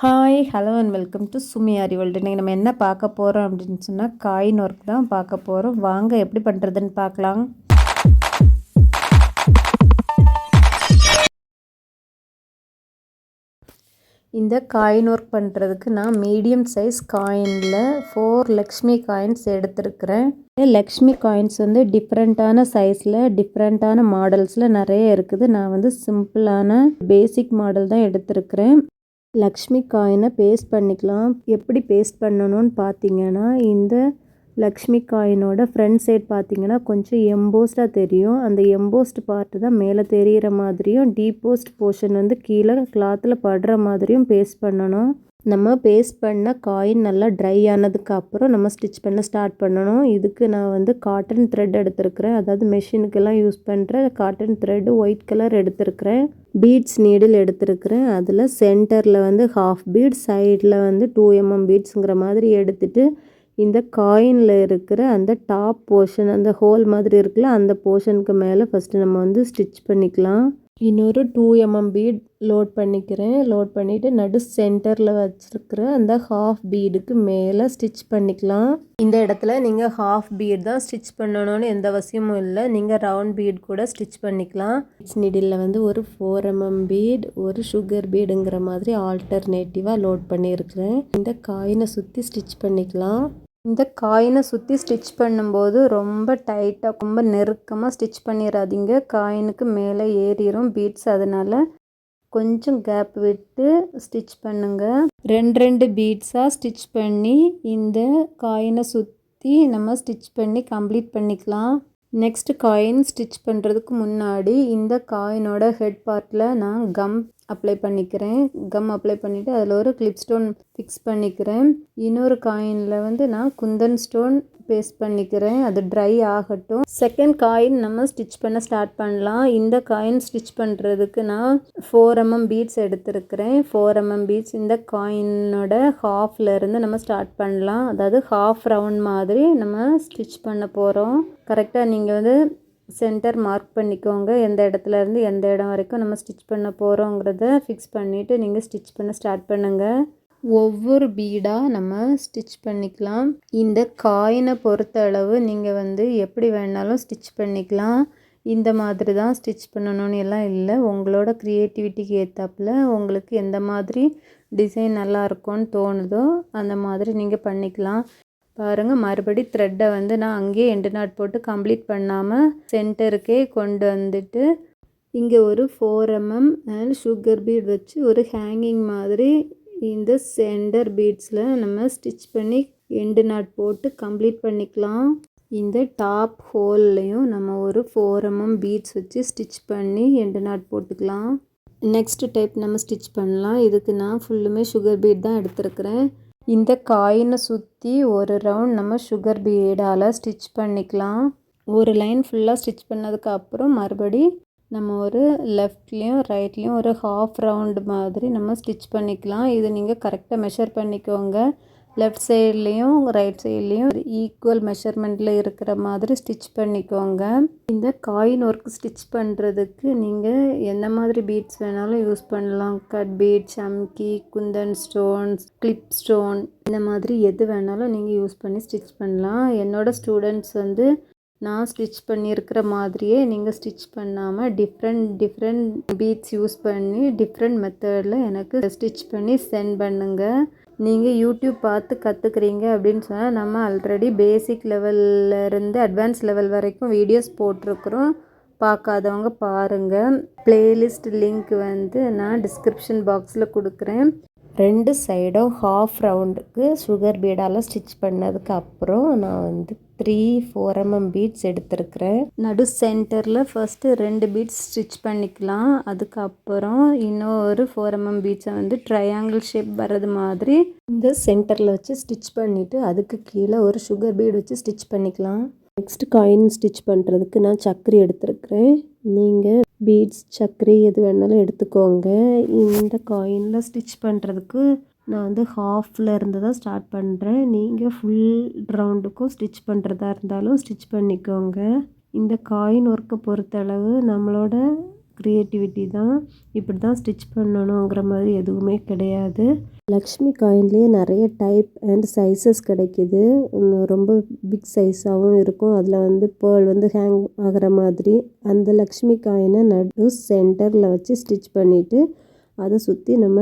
Hi hello and welcome to Sumi Aari world. இன்றைக்கி நம்ம என்ன பார்க்க போகிறோம் அப்படின்னு சொன்னால் காயின் ஒர்க் தான் பார்க்க போகிறோம். வாங்க எப்படி பண்ணுறதுன்னு பார்க்கலாம். இந்த காயின் ஒர்க் பண்ணுறதுக்கு நான் மீடியம் சைஸ் காயினில் 4 லக்ஷ்மி காயின்ஸ் எடுத்துருக்கிறேன். லக்ஷ்மி காயின்ஸ் வந்து டிஃப்ரெண்ட்டான சைஸில் டிஃப்ரெண்ட்டான மாடல்ஸில் நிறைய இருக்குது. நான் வந்து சிம்பிளான பேசிக் மாடல் தான் எடுத்துருக்கிறேன். லக்ஷ்மி காயினை பேஸ்ட் பண்ணிக்கலாம். எப்படி பேஸ்ட் பண்ணணும்னு பார்த்தீங்கன்னா, இந்த லக்ஷ்மி காயினோட ஃப்ரண்ட் சைட் பார்த்தீங்கன்னா கொஞ்சம் எம்போஸ்டாக தெரியும். அந்த எம்போஸ்ட் பார்ட்டு தான் மேலே தெரிகிற மாதிரியும், டீப்போஸ்ட் போர்ஷன் வந்து கீழே கிளாத்தில் படுற மாதிரியும் பேஸ்ட் பண்ணணும். நம்ம பேஸ்ட் பண்ண காயின் நல்லா ட்ரை ஆனதுக்கு அப்புறம் நம்ம ஸ்டிச் பண்ண ஸ்டார்ட் பண்ணணும். இதுக்கு நான் வந்து காட்டன் த்ரெட் எடுத்துருக்கிறேன். அதாவது மெஷினுக்கெல்லாம் யூஸ் பண்ணுற காட்டன் த்ரெட்டு ஒயிட் கலர் எடுத்துருக்கிறேன். பீட்ஸ் நீடில் எடுத்துருக்கிறேன். அதில் சென்டரில் வந்து ஹாஃப் பீட், சைடில் வந்து 2 mm பீட்ஸுங்கிற மாதிரி எடுத்துகிட்டு இந்த காயினில் இருக்கிற அந்த டாப் போர்ஷன், அந்த ஹோல் மாதிரி இருக்குல்ல, அந்த போர்ஷனுக்கு மேலே ஃபஸ்ட்டு நம்ம வந்து ஸ்டிச் பண்ணிக்கலாம். இன்னொரு 2 mm பீட் லோட் பண்ணிக்கிறேன். லோட் பண்ணிவிட்டு நடு சென்டரில் வச்சுருக்கிற அந்த ஹாஃப் பீடுக்கு மேலே ஸ்டிச் பண்ணிக்கலாம். இந்த இடத்துல நீங்கள் ஹாஃப் பீட் தான் ஸ்டிச் பண்ணணும்னு எந்த அவசியமும் இல்லை. நீங்கள் ரவுண்ட் பீட் கூட ஸ்டிச் பண்ணிக்கலாம். நீடில் வந்து ஒரு 4 mm பீட், ஒரு சுகர் பீடுங்கிற மாதிரி ஆல்டர்னேட்டிவாக லோட் பண்ணியிருக்கிறேன். இந்த காயினை சுற்றி ஸ்டிச் பண்ணிக்கலாம். இந்த காயினை சுற்றி ஸ்டிச் பண்ணும்போது ரொம்ப டைட்டாக, ரொம்ப நெருக்கமாக ஸ்டிச் பண்ணிடாதீங்க. காயினுக்கு மேலே ஏறிடும் பீட்ஸ். அதனால் கொஞ்சம் கேப் விட்டு ஸ்டிச் பண்ணுங்கள். 2 பீட்ஸாக ஸ்டிச் பண்ணி இந்த காயினை சுற்றி நம்ம ஸ்டிச் பண்ணி கம்ப்ளீட் பண்ணிக்கலாம். நெக்ஸ்ட் காயின் ஸ்டிச் பண்ணுறதுக்கு முன்னாடி இந்த காயினோட ஹெட் பார்ட்டில் நான் கம் அப்ளை பண்ணிக்கிறேன். கம் அப்ளை பண்ணிவிட்டு அதில் ஒரு கிளிப் ஸ்டோன் ஃபிக்ஸ் பண்ணிக்கிறேன். இன்னொரு காயினில் வந்து நான் குந்தன் ஸ்டோன் பேஸ்ட் பண்ணிக்கிறேன். அது ட்ரை ஆகட்டும். செகண்ட் காயின் நம்ம ஸ்டிச் பண்ண ஸ்டார்ட் பண்ணலாம். இந்த காயின் ஸ்டிச் பண்ணுறதுக்கு நான் 4 mm பீட்ஸ் எடுத்துருக்கிறேன். 4 mm பீட்ஸ் இந்த காயினோட ஹாஃப்லேருந்து நம்ம ஸ்டார்ட் பண்ணலாம். அதாவது ஹாஃப் ரவுண்ட் மாதிரி நம்ம ஸ்டிச் பண்ண போகிறோம். கரெக்டாக நீங்கள் வந்து சென்டர் மார்க் பண்ணிக்கோங்க. எந்த இடத்துல இருந்து எந்த இடம் வரைக்கும் நம்ம ஸ்டிச் பண்ண போகிறோங்கிறத ஃபிக்ஸ் பண்ணிவிட்டு நீங்கள் ஸ்டிச் பண்ண ஸ்டார்ட் பண்ணுங்கள். ஒவ்வொரு பீடாக நம்ம ஸ்டிச் பண்ணிக்கலாம். இந்த காயினை பொறுத்த அளவு நீங்கள் வந்து எப்படி வேணாலும் ஸ்டிச் பண்ணிக்கலாம். இந்த மாதிரி தான் ஸ்டிச் பண்ணணும்னு எல்லாம் இல்லை. உங்களோட க்ரியேட்டிவிட்டிக்கு ஏற்றாப்புல உங்களுக்கு எந்த மாதிரி டிசைன் நல்லா இருக்கும்னு தோணுதோ அந்த மாதிரி நீங்கள் பண்ணிக்கலாம். பாருங்கள், மறுபடி த்ரெட்டை வந்து நான் அங்கேயே எண்டு நாட் போட்டு கம்ப்ளீட் பண்ணாமல் சென்டருக்கே கொண்டு வந்துட்டு இங்கே ஒரு 4 mm அண்ட் சுகர் பீட் வச்சு ஒரு ஹேங்கிங் மாதிரி இந்த சென்டர் பீட்ஸில் நம்ம ஸ்டிச் பண்ணி எண்டு நாட் போட்டு கம்ப்ளீட் பண்ணிக்கலாம். இந்த டாப் ஹோல்லையும் நம்ம ஒரு 4 mm பீட்ஸ் வச்சு ஸ்டிச் பண்ணி எண்டு நாட் போட்டுக்கலாம். நெக்ஸ்ட் டைப் நம்ம ஸ்டிச் பண்ணலாம். இதுக்கு நான் ஃபுல்லுமே சுகர் பீட் தான் எடுத்துருக்கிறேன். இந்த காயினை சுற்றி ஒரு ரவுண்ட் நம்ம சுகர் பீடால் ஸ்டிச் பண்ணிக்கலாம். ஒரு லைன் ஃபுல்லாக ஸ்டிச் பண்ணதுக்கு அப்புறம் மறுபடி நம்ம ஒரு லெஃப்ட்லேயும் ரைட்லேயும் ஒரு ஹாஃப் ரவுண்டு மாதிரி நம்ம ஸ்டிச் பண்ணிக்கலாம். இது நீங்கள் கரெக்டாக மெஷர் பண்ணிக்கோங்க. லெஃப்ட் சைட்லேயும் ரைட் சைட்லேயும் ஈக்குவல் மெஷர்மெண்ட்டில் இருக்கிற மாதிரி ஸ்டிச் பண்ணிக்கோங்க. இந்த காயின் ஒர்க் ஸ்டிச் பண்ணுறதுக்கு நீங்கள் எந்த மாதிரி பீட்ஸ் வேணாலும் யூஸ் பண்ணலாம். கட் பீட், சம்கி, குந்தன் ஸ்டோன்ஸ், கிளிப் ஸ்டோன், இந்த மாதிரி எது வேணாலும் நீங்கள் யூஸ் பண்ணி ஸ்டிச் பண்ணலாம். என்னோடய ஸ்டூடெண்ட்ஸ் வந்து நான் ஸ்டிச் பண்ணியிருக்கிற மாதிரியே நீங்கள் ஸ்டிச் பண்ணாமல் டிஃப்ரெண்ட் பீட்ஸ் யூஸ் பண்ணி டிஃப்ரெண்ட் மெத்தடில் எனக்கு ஸ்டிச் பண்ணி சென்ட் பண்ணுங்கள். நீங்கள் யூடியூப் பார்த்து கற்றுக்குறீங்க அப்படின்னு சொன்னால் நம்ம ஆல்ரெடி பேசிக் லெவல்லேருந்து அட்வான்ஸ் லெவல் வரைக்கும் வீடியோஸ் போட்டிருக்குறோம். பார்க்காதவங்க பாருங்கள். ப்ளேலிஸ்ட் லிங்க் வந்து நான் டிஸ்கிரிப்ஷன் பாக்ஸில் கொடுக்குறேன். 2 சைடும் ஹாஃப் ரவுண்டுக்கு சுகர் பீடால் ஸ்டிச் பண்ணதுக்கு அப்புறம் நான் வந்து 3-4 mm பீட்ஸ் எடுத்துருக்கிறேன். நடு சென்டரில் ஃபஸ்ட்டு 2 பீட்ஸ் ஸ்டிச் பண்ணிக்கலாம். அதுக்கப்புறம் இன்னொரு 4 mm பீட்ஸை வந்து ட்ரையாங்கிள் ஷேப் வர்றது மாதிரி இந்த சென்டரில் வச்சு ஸ்டிச் பண்ணிவிட்டு அதுக்கு கீழே ஒரு சுகர் பீட் வச்சு ஸ்டிச் பண்ணிக்கலாம். நெக்ஸ்ட் காயின் ஸ்டிச் பண்ணுறதுக்கு நான் சக்கரி எடுத்துருக்கிறேன். நீங்கள் பீட்ஸ், சக்கரி எது வேணாலும் எடுத்துக்கோங்க. இந்த காயினில் ஸ்டிச் பண்ணுறதுக்கு நான் வந்து ஹாஃபில் இருந்து தான் ஸ்டார்ட் பண்ணுறேன். நீங்கள் ஃபுல் ரவுண்டுக்கும் ஸ்டிச் பண்ணுறதா இருந்தாலும் ஸ்டிச் பண்ணிக்கோங்க. இந்த காயின் ஒர்க்கை பொறுத்தளவு நம்மளோட க்ரியேட்டிவிட்டி தான். இப்படி தான் ஸ்டிச் பண்ணணுங்கிற மாதிரி எதுவுமே கிடையாது. லக்ஷ்மி காயின்லேயே நிறைய டைப் அண்ட் சைஸஸ் கிடைக்கிது. ரொம்ப பிக் சைஸாகவும் இருக்கும். அதில் வந்து பேர்ல் வந்து ஹேங் ஆகிற மாதிரி அந்த லக்ஷ்மி காயினை நடு சென்டரில் வச்சு ஸ்டிச் பண்ணிவிட்டு அதை சுற்றி நம்ம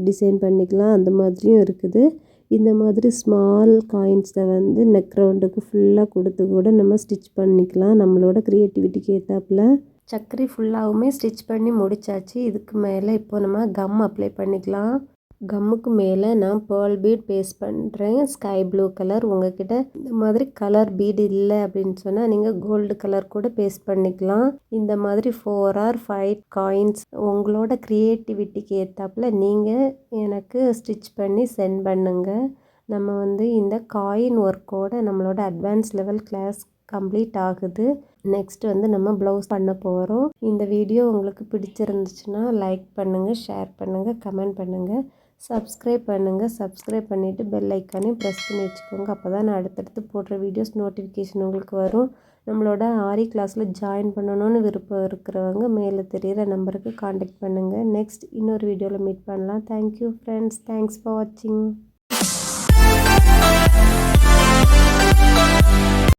டிசைன் பண்ணிக்கலாம். அந்த மாதிரியும் இருக்குது. இந்த மாதிரி ஸ்மால் காயின்ஸை வந்து நெக் ரவுண்டுக்கு ஃபுல்லாக கொடுத்து கூட நம்ம ஸ்டிச் பண்ணிக்கலாம். நம்மளோட க்ரியேட்டிவிட்டிக்கு ஏற்றாப்புல சக்கரி ஃபுல்லாகவுமே ஸ்டிச் பண்ணி முடித்தாச்சு. இதுக்கு மேலே இப்போ நம்ம கம் அப்ளை பண்ணிக்கலாம். கம்முக்கு மேலே நான் பேர்ல் பீட் பேஸ்ட் பண்ணுறேன். Sky blue colour. உங்ககிட்ட இந்த மாதிரி கலர் பீட் இல்லை அப்படின்னு சொன்னால் நீங்கள் கோல்டு கலர் கூட பேஸ்ட் பண்ணிக்கலாம். இந்த மாதிரி 4 or 5 காயின்ஸ் உங்களோட க்ரியேட்டிவிட்டிக்கு ஏற்றாப்புல நீங்கள் எனக்கு ஸ்டிச் பண்ணி சென்ட் பண்ணுங்கள். நம்ம வந்து இந்த காயின் ஒர்க்கோட நம்மளோட அட்வான்ஸ் லெவல் கிளாஸ் கம்ப்ளீட் ஆகுது. நெக்ஸ்ட் வந்து நம்ம ப்ளவுஸ் பண்ண போகிறோம். இந்த வீடியோ உங்களுக்கு பிடிச்சிருந்துச்சுன்னா லைக் பண்ணுங்கள், ஷேர் பண்ணுங்கள், கமெண்ட் பண்ணுங்கள், சப்ஸ்கிரைப் பண்ணுங்கள். சப்ஸ்கிரைப் பண்ணிவிட்டு பெல் ஐக்கானையும் ப்ரெஸ் பண்ணி வச்சுக்கோங்க. அப்போ தான் நான் அடுத்தடுத்து போடுற வீடியோஸ் நோட்டிஃபிகேஷன் உங்களுக்கு வரும். நம்மளோட ஆரி கிளாஸில் ஜாயின் பண்ணணும்னு விருப்பம் இருக்கிறவங்க மேலே தெரிகிற நம்பருக்கு காண்டாக்ட் பண்ணுங்கள். நெக்ஸ்ட் இன்னொரு வீடியோவில் மீட் பண்ணலாம். Thank you friends. தேங்க்ஸ் ஃபார் வாட்சிங்.